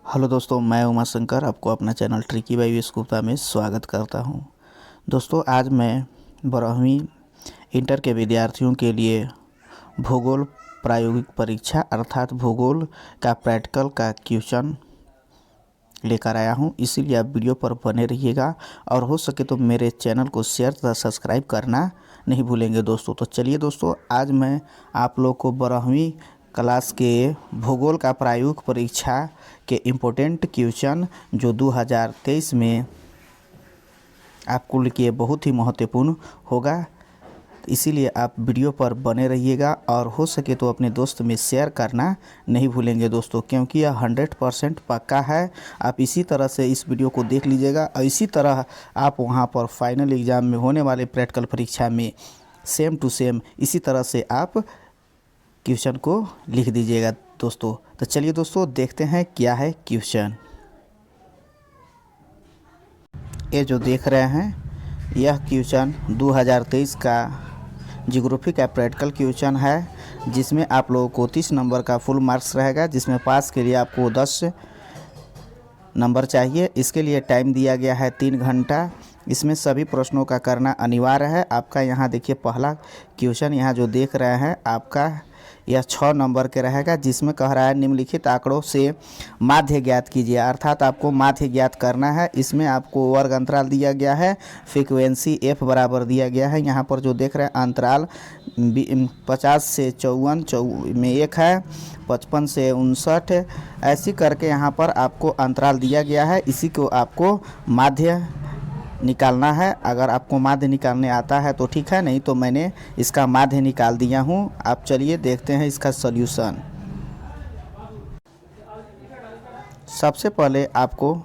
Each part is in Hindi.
हेलो दोस्तों, मैं उमा शंकर आपको अपना चैनल ट्रिकी बाई गुप्ता में स्वागत करता हूं। दोस्तों, आज मैं 12वीं इंटर के विद्यार्थियों के लिए भूगोल प्रायोगिक परीक्षा अर्थात भूगोल का प्रैक्टिकल का क्वेश्चन लेकर आया हूं। इसीलिए आप वीडियो पर बने रहिएगा और हो सके तो मेरे चैनल को शेयर तथा सब्सक्राइब करना नहीं भूलेंगे दोस्तों। तो चलिए दोस्तों, आज मैं आप लोग को 12वीं क्लास के भूगोल का प्रायोगिक परीक्षा के इम्पोर्टेंट क्वेश्चन जो 2023 में आपको लिए बहुत ही महत्वपूर्ण होगा, इसीलिए आप वीडियो पर बने रहिएगा और हो सके तो अपने दोस्त में शेयर करना नहीं भूलेंगे दोस्तों, क्योंकि यह 100% पक्का है। आप इसी तरह से इस वीडियो को देख लीजिएगा और इसी तरह आप वहां पर फाइनल एग्ज़ाम में होने वाले प्रैक्टिकल परीक्षा में सेम टू सेम इसी तरह से आप क्वेश्चन को लिख दीजिएगा दोस्तों। तो चलिए दोस्तों, देखते हैं क्या है क्वेश्चन। ये जो देख रहे हैं यह क्वेश्चन 2023 का ज्योग्राफी का प्रैक्टिकल क्वेश्चन है, जिसमें आप लोगों को 30 नंबर का फुल मार्क्स रहेगा, जिसमें पास के लिए आपको 10 नंबर चाहिए। इसके लिए टाइम दिया गया है 3 घंटा। इसमें सभी प्रश्नों का करना अनिवार्य है। आपका यहाँ देखिए पहला क्वेश्चन यहाँ जो देख रहे हैं आपका यह 6 नंबर के रहेगा, जिसमें कह रहा है निम्नलिखित आंकड़ों से माध्य ज्ञात कीजिए, अर्थात आपको माध्य ज्ञात करना है। इसमें आपको वर्ग अंतराल दिया गया है, फ्रीक्वेंसी f बराबर दिया गया है। यहाँ पर जो देख रहे हैं अंतराल 50 से 54 में 1 है, 55 से 59, ऐसी करके यहाँ पर आपको अंतराल दिया गया है। इसी को आपको माध्य निकालना है। अगर आपको माध्य निकालने आता है तो ठीक है, नहीं तो मैंने इसका माध्य निकाल दिया हूँ। आप चलिए देखते हैं इसका सॉल्यूशन। सबसे पहले आपको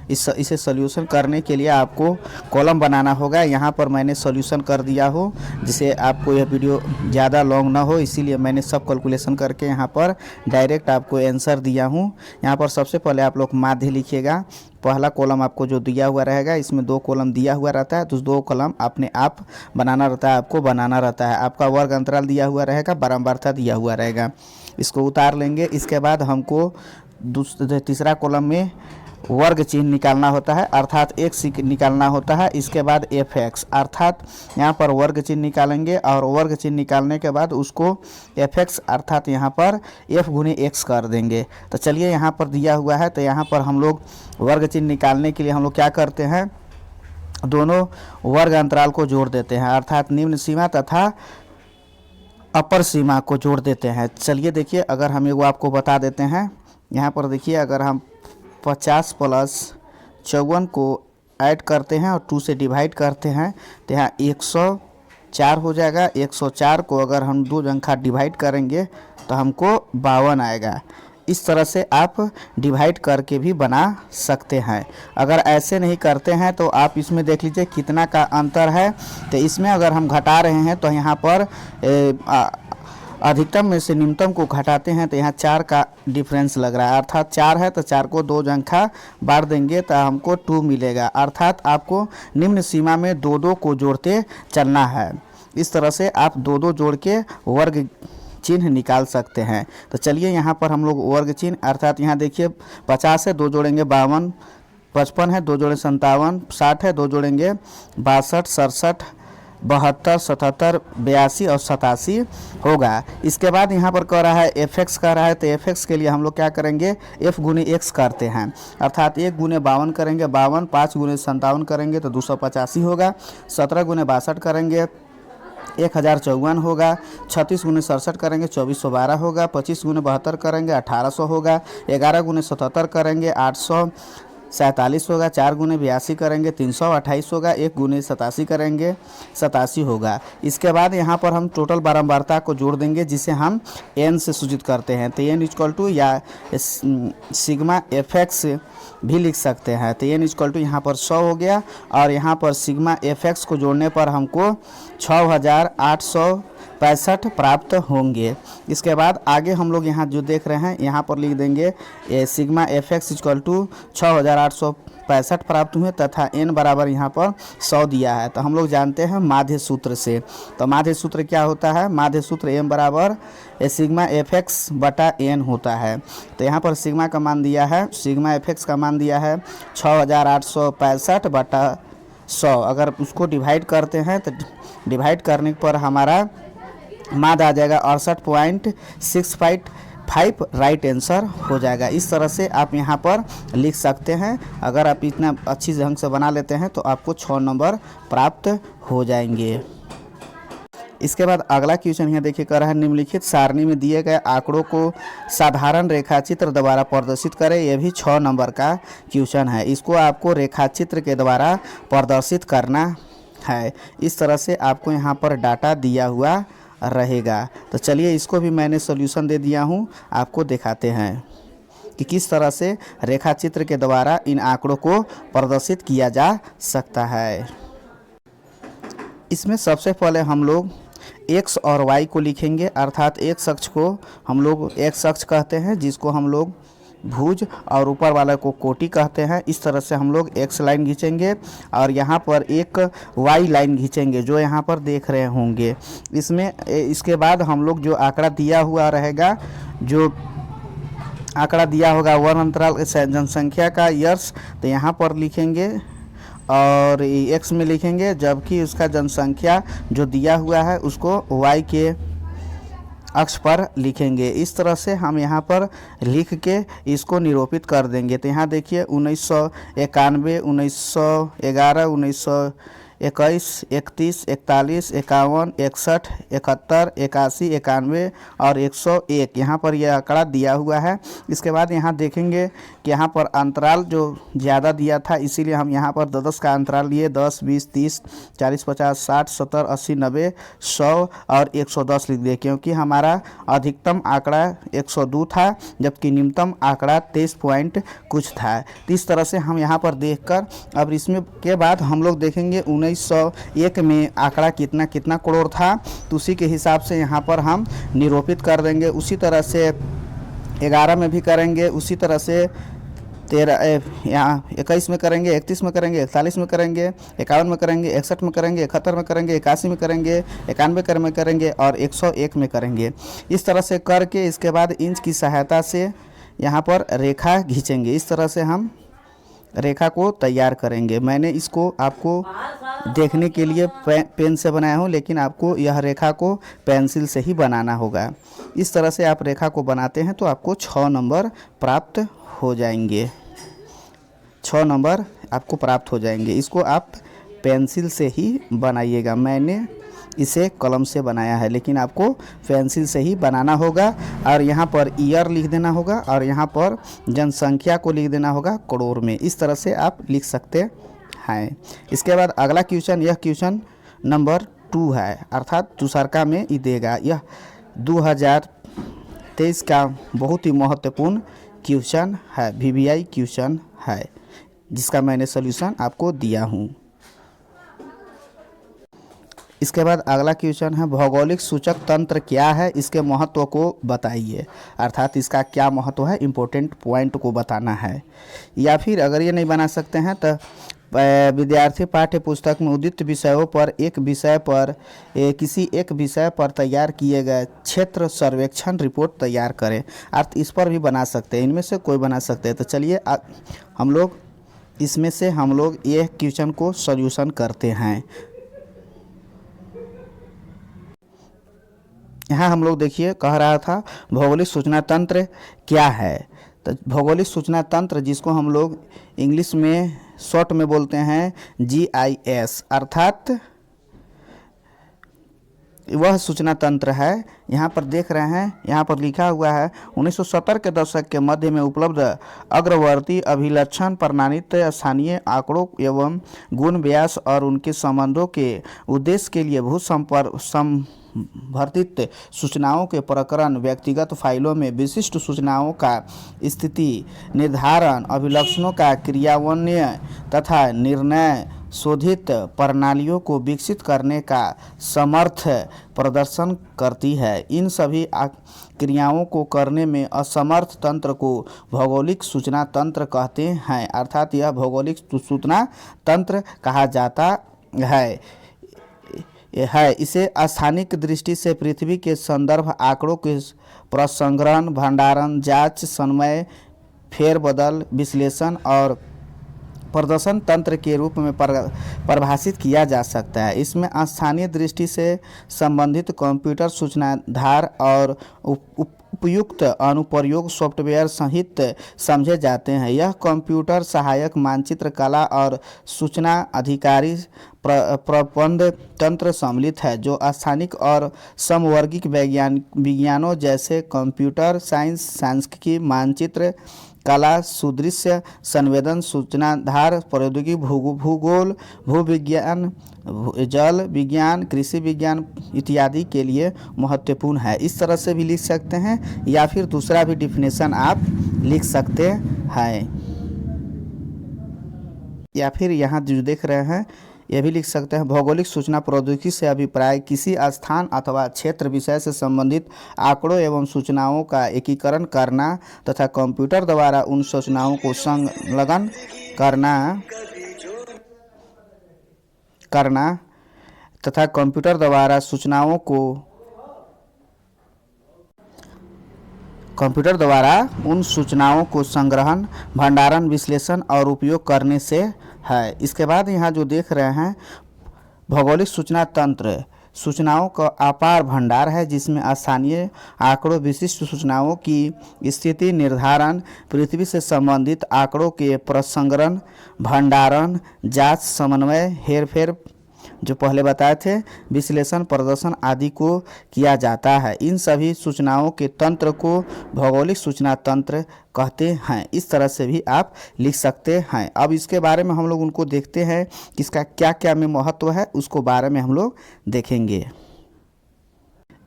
इसे सॉल्यूशन करने के लिए आपको कॉलम बनाना होगा। यहाँ पर मैंने सॉल्यूशन कर दिया हो, जिससे आपको यह वीडियो ज़्यादा लॉन्ग ना हो, इसीलिए मैंने सब कैलकुलेशन करके यहाँ पर डायरेक्ट आपको आंसर दिया हूँ। यहाँ पर सबसे पहले आप लोग माध्य लिखिएगा। पहला कॉलम आपको जो दिया हुआ रहेगा, इसमें 2 कॉलम दिया हुआ रहता है, तो 2 कॉलम अपने आप बनाना रहता है, आपको बनाना रहता है। आपका वर्ग अंतराल दिया हुआ रहेगा, बारंबारता दिया हुआ रहेगा, इसको उतार लेंगे। इसके बाद हमको तीसरा कॉलम में वर्ग चिन्ह निकालना होता है, अर्थात x निकालना होता है। इसके बाद fx, अर्थात यहाँ पर वर्ग चिन्ह निकालेंगे और वर्ग चिन्ह निकालने के बाद उसको fx अर्थात यहाँ पर f गुने x कर देंगे। तो चलिए यहाँ पर दिया हुआ है, तो यहाँ पर हम लोग वर्ग चिन्ह निकालने के लिए हम लोग क्या करते हैं, दोनों वर्ग अंतराल को जोड़ देते हैं, अर्थात निम्न सीमा तथा अपर सीमा को जोड़ देते हैं। चलिए देखिए, अगर हम वो आपको बता देते हैं। यहाँ पर देखिए, अगर हम 50 प्लस 54 को ऐड करते हैं और 2 से डिवाइड करते हैं तो यहाँ 104 हो जाएगा। 104 को अगर हम 2 अंका डिवाइड करेंगे तो हमको 52 आएगा। इस तरह से आप डिवाइड करके भी बना सकते हैं। अगर ऐसे नहीं करते हैं तो आप इसमें देख लीजिए कितना का अंतर है। तो इसमें अगर हम घटा रहे हैं तो यहाँ पर अधिकतम में से न्यूनतम को घटाते हैं तो यहाँ 4 का डिफरेंस लग रहा है, अर्थात 4 है तो 4 को 2 अंका बांट देंगे तो हमको 2 मिलेगा। अर्थात आपको निम्न सीमा में 2-2 को जोड़ते चलना है। इस तरह से आप 2-2 जोड़ के वर्ग चिन्ह निकाल सकते हैं। तो चलिए यहाँ पर हम लोग वर्ग चिन्ह, अर्थात यहाँ देखिए 50 है 2 जोड़ेंगे 52, 55 है 2 जोड़ेंगे 57, 60 है 2 जोड़ेंगे 62, 67, 72, 77, 82 और 87 होगा। इसके बाद यहाँ पर कह रहा है fx कह रहा है, तो fx के लिए हम लोग क्या करेंगे, f गुने x करते हैं, अर्थात 1 गुने 52 करेंगे 52, 5 गुने 57 करेंगे तो 285 होगा, 17 गुने 62 करेंगे 1054 होगा, 36 गुने 67 करेंगे 2412 होगा, 25 गुने 72 करेंगे 1800 होगा, 11 गुने 77 करेंगे 847 होगा, 4 गुने 82 करेंगे 328 होगा, 1 गुने 87 करेंगे 87 होगा। इसके बाद यहाँ पर हम टोटल बारंबारता को जोड़ देंगे, जिसे हम n से सूचित करते हैं। तो n इक्वल टू या सिग्मा fx भी लिख सकते हैं। तो n इक्वल टू यहाँ पर 100 हो गया और यहाँ पर सिग्मा fx को जोड़ने पर हमको 6865 प्राप्त होंगे। इसके बाद आगे हम लोग यहाँ जो देख रहे हैं यहाँ पर लिख देंगे सिग्मा fx इक्वल टू 6865 65 प्राप्त हुए तथा n बराबर यहाँ पर 100 दिया है। तो हम लोग जानते हैं माध्य सूत्र से। तो माध्य सूत्र क्या होता है? माध्य सूत्र m बराबर सिग्मा एफ एक्स बटा n होता है। तो यहाँ पर सिग्मा का मान दिया है, सिग्मा एफ एक्स का मान दिया है 6865 बटा 100। अगर उसको डिवाइड करते हैं तो डिवाइड करने पर हमारा माद आ जाएगा 68.655 राइट आंसर हो जाएगा। इस तरह से आप यहाँ पर लिख सकते हैं। अगर आप इतना अच्छी ढंग से बना लेते हैं तो आपको 6 नंबर प्राप्त हो जाएंगे। इसके बाद अगला क्वेश्चन यहाँ देखिए कर रहा है, निम्नलिखित सारणी में दिए गए आंकड़ों को साधारण रेखाचित्र द्वारा प्रदर्शित करें। यह भी 6 नंबर का क्वेश्चन है। इसको आपको रेखाचित्र के द्वारा प्रदर्शित करना है। इस तरह से आपको यहाँ पर डाटा दिया हुआ रहेगा। तो चलिए इसको भी मैंने सॉल्यूशन दे दिया हूँ, आपको दिखाते हैं कि किस तरह से रेखाचित्र के द्वारा इन आंकड़ों को प्रदर्शित किया जा सकता है। इसमें सबसे पहले हम लोग x और y को लिखेंगे, अर्थात x अक्ष को हम लोग x अक्ष कहते हैं, जिसको हम लोग भुज और ऊपर वाला को कोटि कहते हैं। इस तरह से हम लोग x लाइन खींचेंगे और यहाँ पर एक y लाइन खींचेंगे जो यहाँ पर देख रहे होंगे। इसके बाद हम लोग जो आंकड़ा दिया हुआ रहेगा, जो आंकड़ा दिया होगा वन अंतराल जनसंख्या का यर्स, तो यहाँ पर लिखेंगे और x में लिखेंगे, जबकि उसका जनसंख्या जो दिया हुआ है उसको y के अक्ष पर लिखेंगे। इस तरह से हम यहाँ पर लिख के इसको निरूपित कर देंगे। तो यहाँ देखिए 1991, 1911, 1921, 31, 41, 51, 61, 71, 81, 91 और 101 यहाँ पर यह आंकड़ा दिया हुआ है। इसके बाद यहाँ देखेंगे कि यहाँ पर अंतराल जो ज़्यादा दिया था, इसीलिए हम यहाँ पर 10 का अंतराल लिए। 10, 20, 30, 40, 50, 60, 70, 80, 90, 100 और 110 लिख दिए, क्योंकि हमारा अधिकतम आंकड़ा 102 था जबकि न्यूनतम आंकड़ा 23 पॉइंट कुछ था। तो इस तरह से हम यहाँ पर देखकर अब इसमें के बाद हम लोग देखेंगे 1901 में आंकड़ा कितना कितना करोड़ था, तो उसी के हिसाब से यहाँ पर हम निरूपित कर देंगे। उसी तरह से 11 में भी करेंगे, उसी तरह से 13 यहाँ 21 में करेंगे, 31 में करेंगे, 41 में करेंगे, 51 में करेंगे, 61 में करेंगे, 71 में करेंगे, 81 में करेंगे, 91 में करेंगे और 101 में करेंगे। इस तरह से करके इसके बाद इंच की सहायता से यहाँ पर रेखा खींचेंगे। इस तरह से हम रेखा को तैयार करेंगे। मैंने इसको आपको देखने के लिए पेन से बनाया हूँ, लेकिन आपको यह रेखा को पेंसिल से ही बनाना होगा। इस तरह से आप रेखा को बनाते हैं तो आपको 6 नंबर प्राप्त हो जाएंगे। 6 नंबर आपको प्राप्त हो जाएंगे। इसको आप पेंसिल से ही बनाइएगा। मैंने इसे कलम से बनाया है, लेकिन आपको पेंसिल से ही बनाना होगा। और यहाँ पर ईयर लिख देना होगा और यहाँ पर जनसंख्या को लिख देना होगा करोड़ में। इस तरह से आप लिख सकते हैं। इसके बाद अगला क्वेश्चन, यह क्वेश्चन नंबर 2 है, अर्थात दूसरका में ही देगा। यह 2023 का बहुत ही महत्वपूर्ण क्वेश्चन है, VVI क्वेश्चन है, जिसका मैंने सॉल्यूशन आपको दिया हूँ। इसके बाद अगला क्वेश्चन है, भौगोलिक सूचक तंत्र क्या है, इसके महत्व को बताइए। अर्थात इसका क्या महत्व है, इम्पोर्टेंट पॉइंट को बताना है। या फिर अगर ये नहीं बना सकते हैं तो विद्यार्थी पाठ्य पुस्तक में उदित विषयों पर किसी एक विषय पर तैयार किए गए क्षेत्र सर्वेक्षण रिपोर्ट तैयार करें। अर्थ इस पर भी बना सकते हैं, इनमें से कोई बना सकते हैं। तो चलिए हम लोग इसमें से हम लोग ये क्वेश्चन को सॉल्यूशन करते हैं। यहाँ हम लोग देखिए कह रहा था भौगोलिक सूचना तंत्र क्या है। तो भौगोलिक सूचना तंत्र, जिसको हम लोग इंग्लिश में शॉर्ट में बोलते हैं GIS, अर्थात वह सूचना तंत्र है। यहाँ पर देख रहे हैं, यहाँ पर लिखा हुआ है 1970 के दशक के मध्य में उपलब्ध अग्रवर्ती अभिलक्षण प्रमाणित स्थानीय आंकड़ों एवं गुण व्यास और उनके संबंधों के उद्देश्य के लिए भर्तित सूचनाओं के प्रकरण व्यक्तिगत फाइलों में विशिष्ट सूचनाओं का स्थिति निर्धारण, अभिलक्षणों का क्रियान्वयन तथा निर्णय शोधित प्रणालियों को विकसित करने का समर्थ प्रदर्शन करती है। इन सभी क्रियाओं को करने में असमर्थ तंत्र को भौगोलिक सूचना तंत्र कहते हैं, अर्थात यह भौगोलिक सूचना तंत्र कहा जाता है। इसे स्थानिक दृष्टि से पृथ्वी के संदर्भ आंकड़ों के प्रसंग्रहण, भंडारण, जांच, समन्वय, फेरबदल, विश्लेषण और प्रदर्शन तंत्र के रूप में परिभाषित किया जा सकता है। इसमें स्थानीय दृष्टि से संबंधित कंप्यूटर सूचनाधार और उपयुक्त अनुप्रयोग सॉफ्टवेयर सहित समझे जाते हैं। यह कंप्यूटर सहायक मानचित्र कला और सूचना अधिकारी प्रबंध तंत्र सम्मिलित है, जो स्थानिक और समवर्गिक विज्ञानों जैसे कंप्यूटर साइंस, सांख्यिकी, मानचित्र कला, सुदृश्य संवेदन, सूचनाधार प्रौद्योगिकी, भूगोल, भूविज्ञान, जल विज्ञान, कृषि विज्ञान इत्यादि के लिए महत्वपूर्ण है। इस तरह से भी लिख सकते हैं या फिर दूसरा भी डिफिनेशन आप लिख सकते हैं, या फिर यहाँ जो देख रहे हैं यह भी लिख सकते हैं। भौगोलिक सूचना प्रौद्योगिकी से अभिप्राय किसी स्थान अथवा क्षेत्र विषय से संबंधित आंकड़ों एवं सूचनाओं का एकीकरण करना तथा कंप्यूटर द्वारा उन सूचनाओं को संलग्न करना तथा कंप्यूटर द्वारा उन सूचनाओं को संग्रहण, भंडारण, विश्लेषण और उपयोग करने से है। इसके बाद यहाँ जो देख रहे हैं भौगोलिक सूचना तंत्र सूचनाओं का अपार भंडार है, जिसमें स्थानीय आंकड़ों, विशिष्ट सूचनाओं की स्थिति निर्धारण, पृथ्वी से संबंधित आंकड़ों के प्रसंग्रहण, भंडारण, जांच, समन्वय, हेरफेर जो पहले बताए थे, विश्लेषण, प्रदर्शन आदि को किया जाता है। इन सभी सूचनाओं के तंत्र को भौगोलिक सूचना तंत्र कहते हैं। इस तरह से भी आप लिख सकते हैं। अब इसके बारे में हम लोग उनको देखते हैं कि इसका क्या क्या में महत्व है, उसको बारे में हम लोग देखेंगे।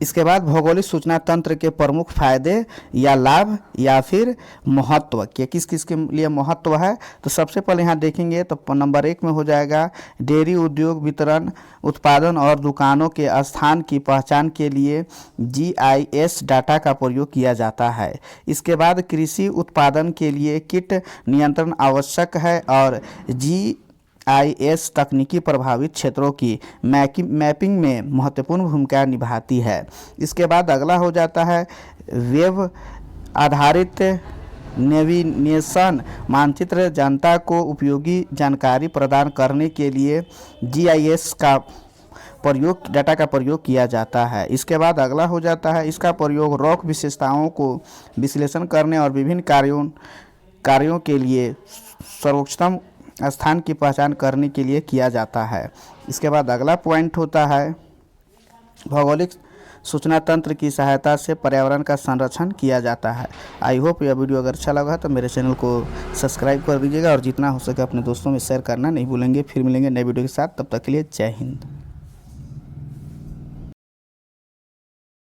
इसके बाद भौगोलिक सूचना तंत्र के प्रमुख फायदे या लाभ या फिर महत्व के किस किस के लिए महत्व है, तो सबसे पहले यहाँ देखेंगे तो नंबर 1 में हो जाएगा डेयरी उद्योग, वितरण, उत्पादन और दुकानों के स्थान की पहचान के लिए GIS डाटा का प्रयोग किया जाता है। इसके बाद कृषि उत्पादन के लिए कीट नियंत्रण आवश्यक है और GIS तकनीकी प्रभावित क्षेत्रों की मैपिंग में महत्वपूर्ण भूमिका निभाती है। इसके बाद अगला हो जाता है वेब आधारित नेविगेशन मानचित्र, जनता को उपयोगी जानकारी प्रदान करने के लिए GIS का डाटा का प्रयोग किया जाता है। इसके बाद अगला हो जाता है इसका प्रयोग रॉक विशेषताओं को विश्लेषण करने और विभिन्न कार्यों के लिए सर्वोत्तम स्थान की पहचान करने के लिए किया जाता है। इसके बाद अगला पॉइंट होता है भौगोलिक सूचना तंत्र की सहायता से पर्यावरण का संरक्षण किया जाता है। आई होप यह वीडियो अगर अच्छा लगा तो मेरे चैनल को सब्सक्राइब कर दीजिएगा और जितना हो सके अपने दोस्तों में शेयर करना नहीं भूलेंगे। फिर मिलेंगे नए वीडियो के साथ, तब तक के लिए जय हिंद।